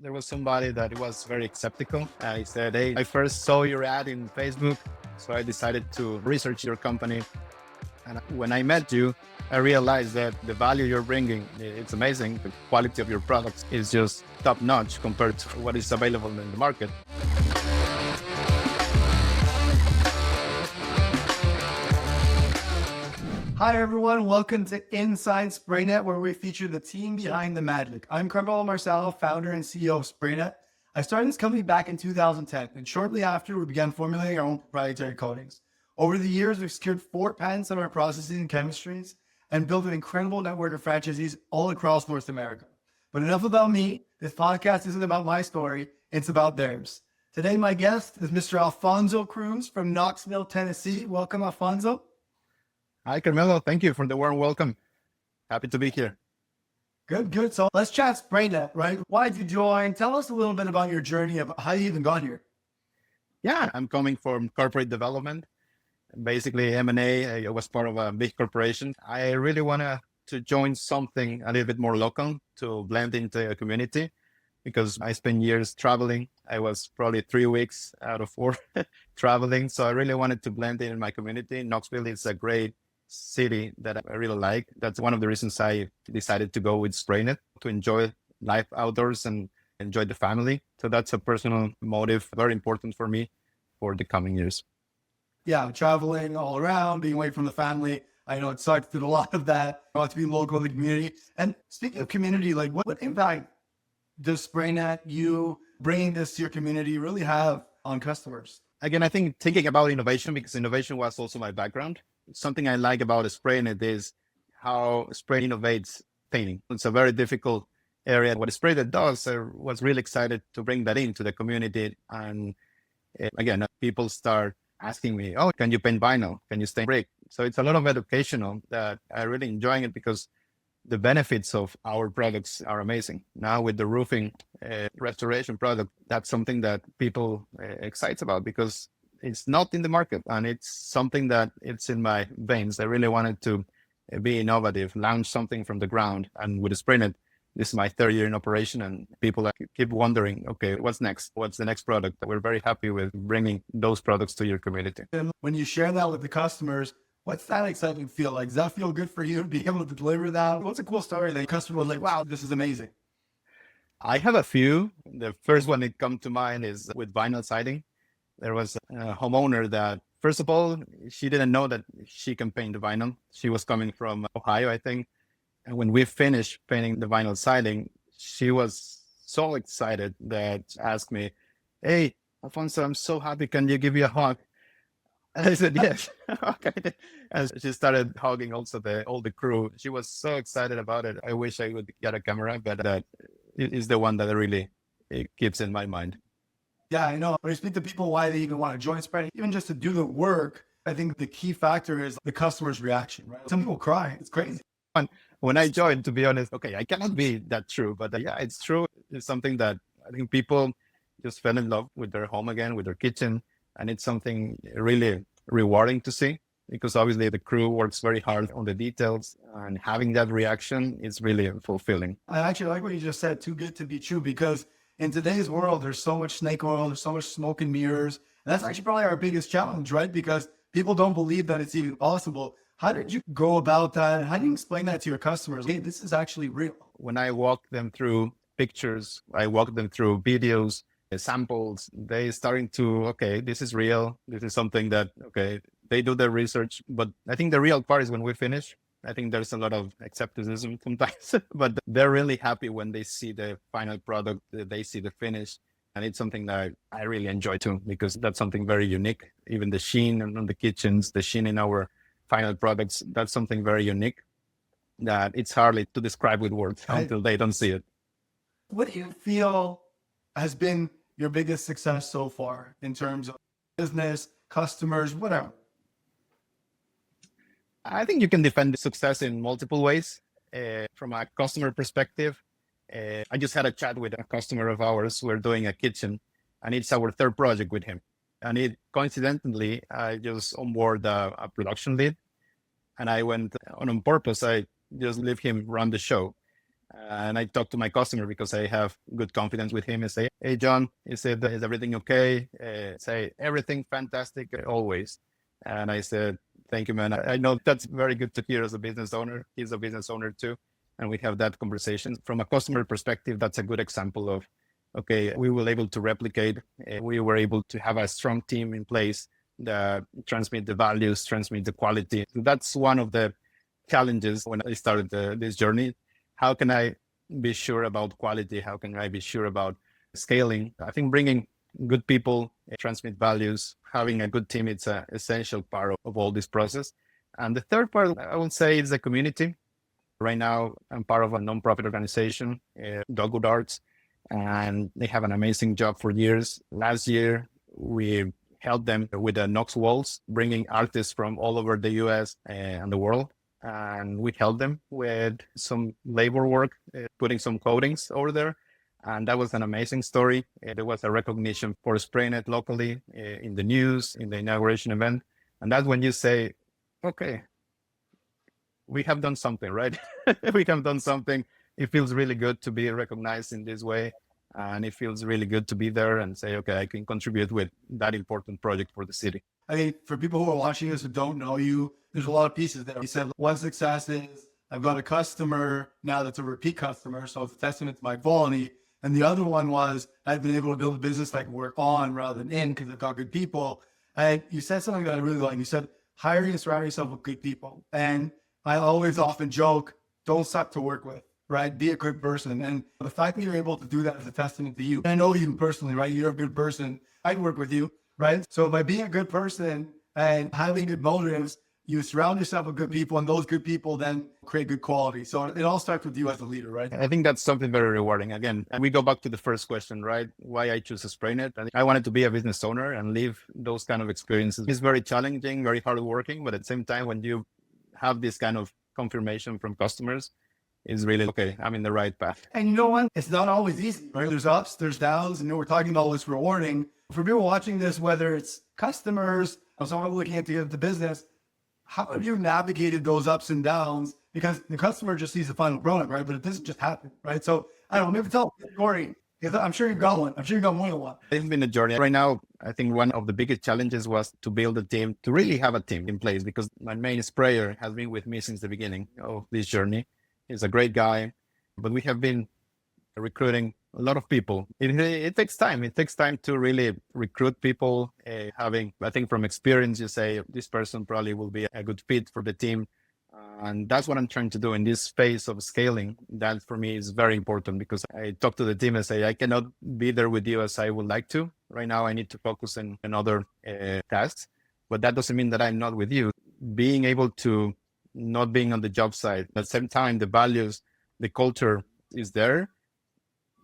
there was somebody that was very skeptical. He said, hey, I first saw your ad in Facebook, so I decided to research your company. And when I met you, I realized that the value you're bringing, it's amazing. The quality of your products is just top notch compared to what is available in the market. Hi, everyone. Welcome to Inside Spray-Net, where we feature the team behind the magic. I'm Carmelo, founder and CEO of Spray-Net. I started this company back in 2010, and shortly after, we began formulating our own proprietary coatings. Over the years, we've secured 4 patents on our processes and chemistries and built an incredible network of franchisees all across North America. But enough about me. This podcast isn't about my story. It's about theirs. Today, my guest is Mr. Alfonso Cruz from Knoxville, Tennessee. Welcome, Alfonso. Hi, Carmelo. Thank you for the warm welcome. Happy to be here. Good. So let's chat Spray-Net, right? Why did you join? Tell us a little bit about your journey of how you even got here. Yeah, I'm coming from corporate development, basically M&A. I was part of a big corporation. I really wanted to join something a little bit more local to blend into a community because I spent years traveling. I was probably 3 weeks out of 4 traveling. So I really wanted to blend in my community. Knoxville is a great city that I really like. That's one of the reasons I decided to go with Spray-Net, to enjoy life outdoors and enjoy the family. So that's a personal motive, very important for me for the coming years. Yeah, traveling all around, being away from the family. I know it sucks, did a lot of that. I want to be local in the community. And speaking of community, like what impact does Spray-Net, you bringing this to your community, really have on customers? Again, I think thinking about innovation, because innovation was also my background. Something I like about Spray-Net is how Spray innovates painting. It's a very difficult area. What Spray-Net does, I was really excited to bring that into the community. And again, people start asking me, oh, can you paint vinyl? Can you stain brick? So it's a lot of educational that I really enjoying it because the benefits of our products are amazing. Now with the roofing restoration product, that's something that people excites about because it's not in the market and it's something that it's in my veins. I really wanted to be innovative, launch something from the ground. And with Spray-Net, this is my 3rd year in operation and people keep wondering, okay, what's next? What's the next product? We're very happy with bringing those products to your community. And when you share that with the customers, what's that exciting feel like? Does that feel good for you to be able to deliver that? What's a cool story that the customer was like, wow, this is amazing? I have a few. The first one that comes to mind is with vinyl siding. There was a homeowner that, first of all, she didn't know that she can paint the vinyl. She was coming from Ohio, I think. And when we finished painting the vinyl siding, she was so excited that she asked me, hey, Alfonso, I'm so happy. Can you give me a hug? And I said, yes. Okay. And she started hugging also all the crew. She was so excited about it. I wish I would get a camera, but that is the one that really keeps in my mind. Yeah, I know. When you speak to people, why they even want to join Spray, even just to do the work, I think the key factor is the customer's reaction, right? Some people cry. It's crazy. When I joined, to be honest, okay, I cannot be that true, but yeah, it's true. It's something that I think people just fell in love with their home again, with their kitchen. And it's something really rewarding to see because obviously the crew works very hard on the details and having that reaction is really fulfilling. I actually like what you just said, too good to be true, because in today's world, there's so much snake oil, there's so much smoke and mirrors. And that's actually probably our biggest challenge, right? Because people don't believe that it's even possible. How did you go about that? How do you explain that to your customers? Hey, this is actually real. When I walk them through pictures, I walk them through videos, samples, they starting to, okay, this is real. This is something that, okay, they do their research. But I think the real part is when we finish. I think there's a lot of acceptantism sometimes, but they're really happy when they see the final product, they see the finish. And it's something that I really enjoy too, because that's something very unique. Even the sheen on the kitchens, the sheen in our final products, that's something very unique that it's hardly to describe with words until they don't see it. What do you feel has been your biggest success so far in terms of business, customers, whatever? I think you can defend the success in multiple ways. From a customer perspective, I just had a chat with a customer of ours. We're doing a kitchen, and it's our 3rd project with him. And it coincidentally, I just onboard a production lead, and I went on purpose. I just leave him run the show. And I talked to my customer because I have good confidence with him and say, hey, John, he said, is everything okay? Say, everything fantastic always. And I said, thank you, man. I know that's very good to hear as a business owner. He's a business owner too. And we have that conversation. From a customer perspective, that's a good example of, okay, we were able to replicate. We were able to have a strong team in place that transmit the values, transmit the quality. So that's one of the challenges when I started this journey. How can I be sure about quality? How can I be sure about scaling? I think bringing good people, transmit values, having a good team, it's an essential part of all this process. And the third part, I would say, is the community. Right now, I'm part of a nonprofit organization, Dogwood Arts, and they have an amazing job for years. Last year, we helped them with the Knox walls, bringing artists from all over the US and the world. And we helped them with some labor work, putting some coatings over there. And that was an amazing story. There was a recognition for Spray-Net locally in the news, in the inauguration event. And that's when you say, okay, we have done something, right? We have done something. It feels really good to be recognized in this way. And it feels really good to be there and say, okay, I can contribute with that important project for the city. I mean, for people who are watching this who don't know you, there's a lot of pieces there. You said one success is I've got a customer now that's a repeat customer, so it's a testament to my quality. And the other one was I've been able to build a business I can work on rather than in because I've got good people. And you said something that I really like. You said hiring and surrounding yourself with good people. And I always often joke, don't suck to work with, right? Be a good person. And the fact that you're able to do that is a testament to you. And I know you personally, right? You're a good person. I'd work with you, right? So by being a good person and having good motives, you surround yourself with good people, and those good people then create good quality. So it all starts with you as a leader, right? I think that's something very rewarding. Again, and we go back to the first question, right? Why I choose a Spray-Net. I wanted to be a business owner and live those kind of experiences. It's very challenging, very hardworking, but at the same time, when you have this kind of confirmation from customers, it's really, okay, I'm in the right path. And you know what? It's not always easy, right? There's ups, there's downs, and we're talking about what's rewarding. For people watching this, whether it's customers or someone looking at the business, how have you navigated those ups and downs? Because the customer just sees the final product, right? But it doesn't just happen, right? So I don't know, maybe tell a story. I'm sure you've got one. I'm sure you've got more than one. It's been a journey. Right now, I think one of the biggest challenges was to build a team, to really have a team in place, because my main sprayer has been with me since the beginning of this journey. He's a great guy, but we have been recruiting a lot of people. It takes time. It takes time to really recruit people. I think from experience, you say this person probably will be a good fit for the team. And that's what I'm trying to do in this phase of scaling. That for me is very important, because I talk to the team and say, I cannot be there with you as I would like to. Right now, I need to focus on other tasks, but that doesn't mean that I'm not with you. Being able to not being on the job site, at the same time, the values, the culture is there.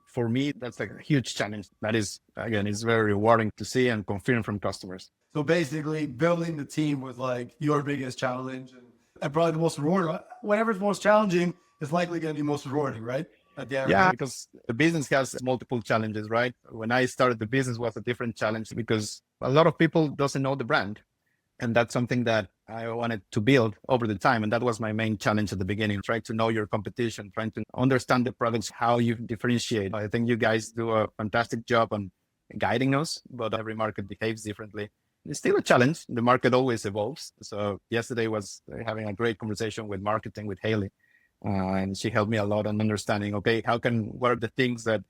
For me, that's like a huge challenge. That is, again, it's very rewarding to see and confirm from customers. So basically, building the team was like your biggest challenge, and probably the most rewarding. Whatever's most challenging is likely going to be most rewarding, right? Yeah, because the business has multiple challenges, right? When I started the business was a different challenge because a lot of people doesn't know the brand. And that's something that I wanted to build over the time. And that was my main challenge at the beginning, trying to know your competition, trying to understand the products, how you differentiate. I think you guys do a fantastic job on guiding us, but every market behaves differently. It's still a challenge. The market always evolves. So yesterday was having a great conversation with marketing with Haley. And she helped me a lot on understanding, okay, what are the things that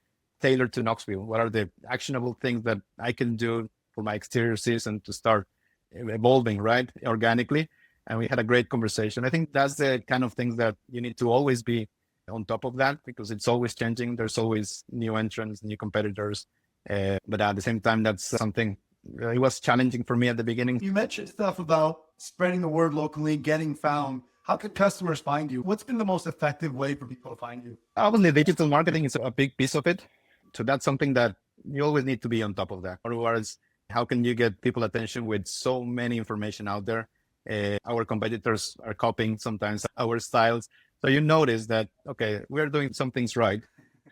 tailor to Knoxville? What are the actionable things that I can do for my exterior season to start evolving, right, organically? And we had a great conversation. I think that's the kind of things that you need to always be on top of that, because it's always changing. There's always new entrants, new competitors. But at the same time, that's something, it was challenging for me at the beginning. You mentioned stuff about spreading the word locally, getting found. How can customers find you? What's been the most effective way for people to find you? Obviously, digital marketing is a big piece of it. So that's something that you always need to be on top of that. Otherwise, how can you get people attention with so many information out there? Our competitors are copying sometimes our styles. So you notice that, okay, we're doing some things right.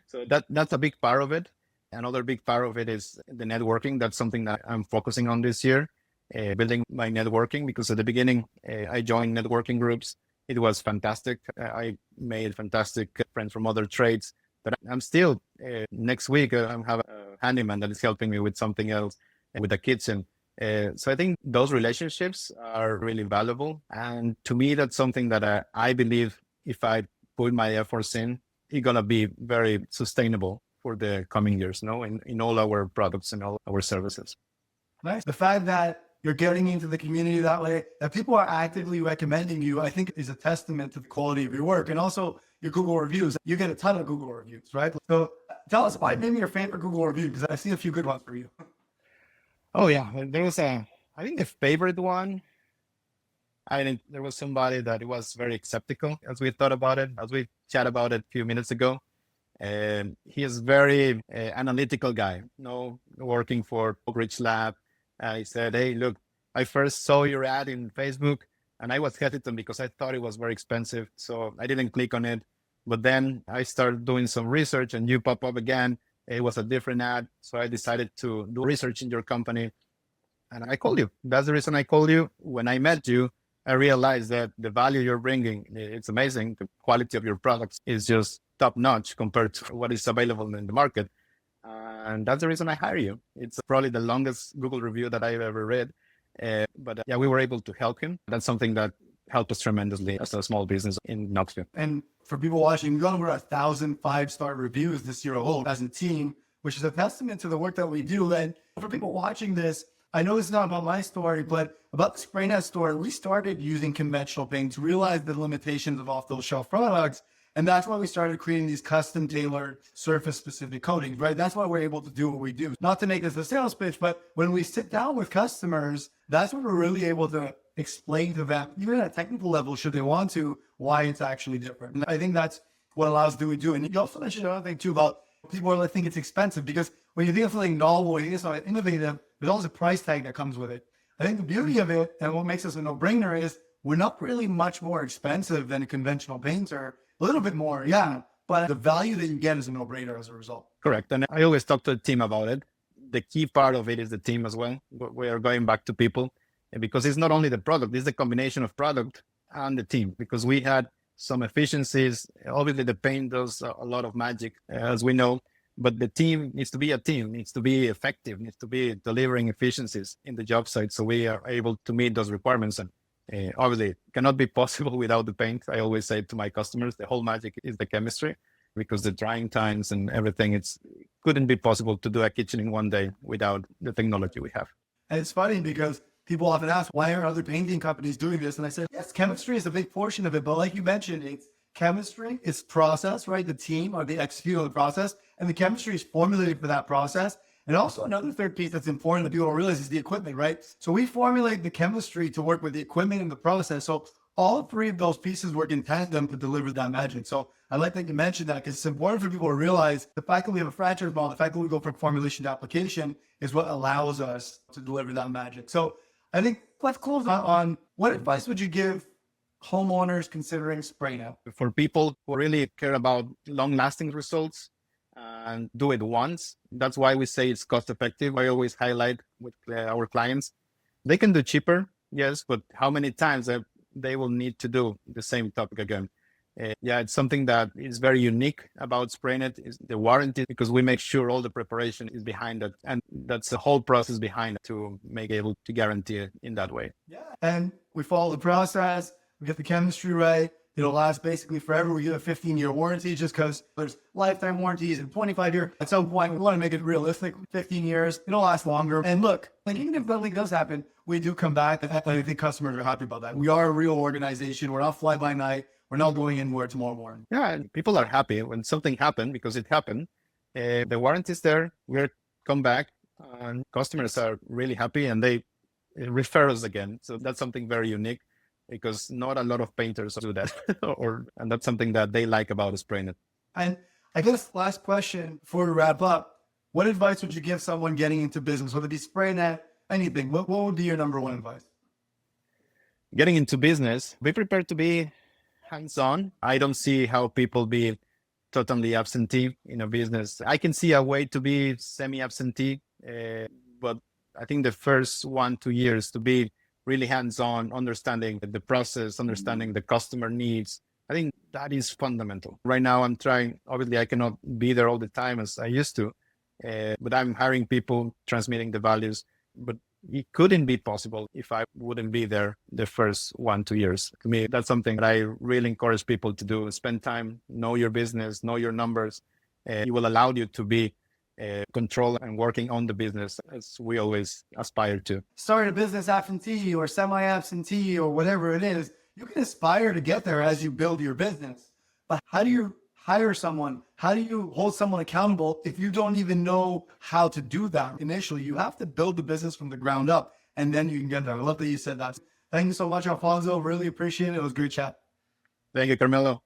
So that's a big part of it. Another big part of it is the networking. That's something that I'm focusing on this year, building my networking, because at the beginning, I joined networking groups It was fantastic. I made fantastic friends from other trades, but I'm still, next week, I have a handyman that is helping me with something else, with the kitchen. So I think those relationships are really valuable. And to me, that's something that I believe if I put my efforts in, it's going to be very sustainable for the coming years, in all our products and all our services. Nice. The fact that you're getting into the community that way, that people are actively recommending you, I think is a testament to the quality of your work and also your Google reviews. You get a ton of Google reviews, right? So tell us why maybe your favorite Google review, because I see a few good ones for you. Oh yeah, there was I think the favorite one. There was somebody that was very skeptical as we thought about it, as we chat about it a few minutes ago. And he is very analytical guy, working for Oak Ridge Lab. He said, "Hey, look, I first saw your ad in Facebook and I was hesitant because I thought it was very expensive. So I didn't click on it. But then I started doing some research and you pop up again. It was a different ad. So I decided to do research in your company. And I called you. That's the reason I called you. When I met you, I realized that the value you're bringing, it's amazing. The quality of your products is just top notch compared to what is available in the market. And that's the reason I hire you. It's probably the longest Google review that I've ever read. But we were able to help him. That's something that helped us tremendously as a small business in Knoxville. And for people watching, we got over 1,000 5-star reviews this year alone as a team, which is a testament to the work that we do. And for people watching this, I know it's not about my story, but about the Spray-Net store, we started using conventional paints, realized the limitations of off-the-shelf products. And that's why we started creating these custom tailored surface specific coatings, right? That's why we're able to do what we do. Not to make this a sales pitch, but when we sit down with customers, that's when we're really able to explain to them, even at a technical level, should they want to, why it's actually different. And I think that's what allows do we do. And you also mentioned another thing too about people that think it's expensive, because when you think of something novel, you think of something innovative, there's always a price tag that comes with it. I think the beauty of it and what makes us a no-brainer is we're not really much more expensive than a conventional painter. A little bit more, yeah, but the value that you get is a no-brainer as a result. Correct. And I always talk to the team about it. The key part of it is the team as well. We are going back to people, because it's not only the product, it's the combination of product and the team, because we had some efficiencies. Obviously, the paint does a lot of magic, as we know, but the team needs to be a team, needs to be effective, needs to be delivering efficiencies in the job site. So we are able to meet those requirements. And obviously, it cannot be possible without the paint. I always say to my customers, the whole magic is the chemistry, because the drying times and everything, it couldn't be possible to do a kitchen in one day without the technology we have. And it's funny because people often ask, why are other painting companies doing this? And I said, yes, chemistry is a big portion of it. But like you mentioned, it's chemistry, it's process, right? The team or the execute the process, and the chemistry is formulated for that process. And also another third piece that's important that people don't realize is the equipment, right? So we formulate the chemistry to work with the equipment and the process. So all three of those pieces work in tandem to deliver that magic. So I like that you mentioned that, because it's important for people to realize the fact that we have a franchise model, the fact that we go from formulation to application is what allows us to deliver that magic. So I think let's close on what advice would you give homeowners considering Spray-Net? For people who really care about long-lasting results and do it once, that's why we say it's cost-effective. I always highlight with our clients, they can do cheaper, yes, but how many times they will need to do the same topic again? It's something that is very unique about Spray-Net is the warranty, because we make sure all the preparation is behind it, and that's the whole process behind it to make able to guarantee it in that way. Yeah, and we follow the process. We get the chemistry right. It'll last basically forever. We get a 15-year warranty, just because there's lifetime warranties and 25-year. At some point, we want to make it realistic. 15 years, it'll last longer. And look, like even if something does happen, we do come back. I think customers are happy about that. We are a real organization. We're not fly by night. We're not going anywhere tomorrow morning. Yeah, people are happy when something happened, because it happened. The warranty is there. We'll come back, and customers are really happy, and they refer us again. So that's something very unique, because not a lot of painters do that, and that's something that they like about Spray-Net. And I guess last question before we wrap up, what advice would you give someone getting into business, whether it be Spray-Net, anything? What would be your number one advice? Getting into business, be prepared to be hands-on. I don't see how people be totally absentee in a business. I can see a way to be semi-absentee, but I think the first 1-2 years to be really hands-on, understanding the process, understanding the customer needs. I think that is fundamental. Right now, I'm trying, obviously, I cannot be there all the time as I used to, but I'm hiring people, transmitting the values. But it couldn't be possible if I wouldn't be there the first 1-2 years. To me, that's something that I really encourage people to do. Spend time, know your business, know your numbers. It will allow you to be control and working on the business as we always aspire to. Start a business absentee or semi-absentee or whatever it is. You can aspire to get there as you build your business. But how do you hire someone? How do you hold someone accountable if you don't even know how to do that initially? You have to build the business from the ground up, and then you can get there. I love that you said that. Thank you so much, Alfonso. Really appreciate it. It was a great chat. Thank you, Carmelo.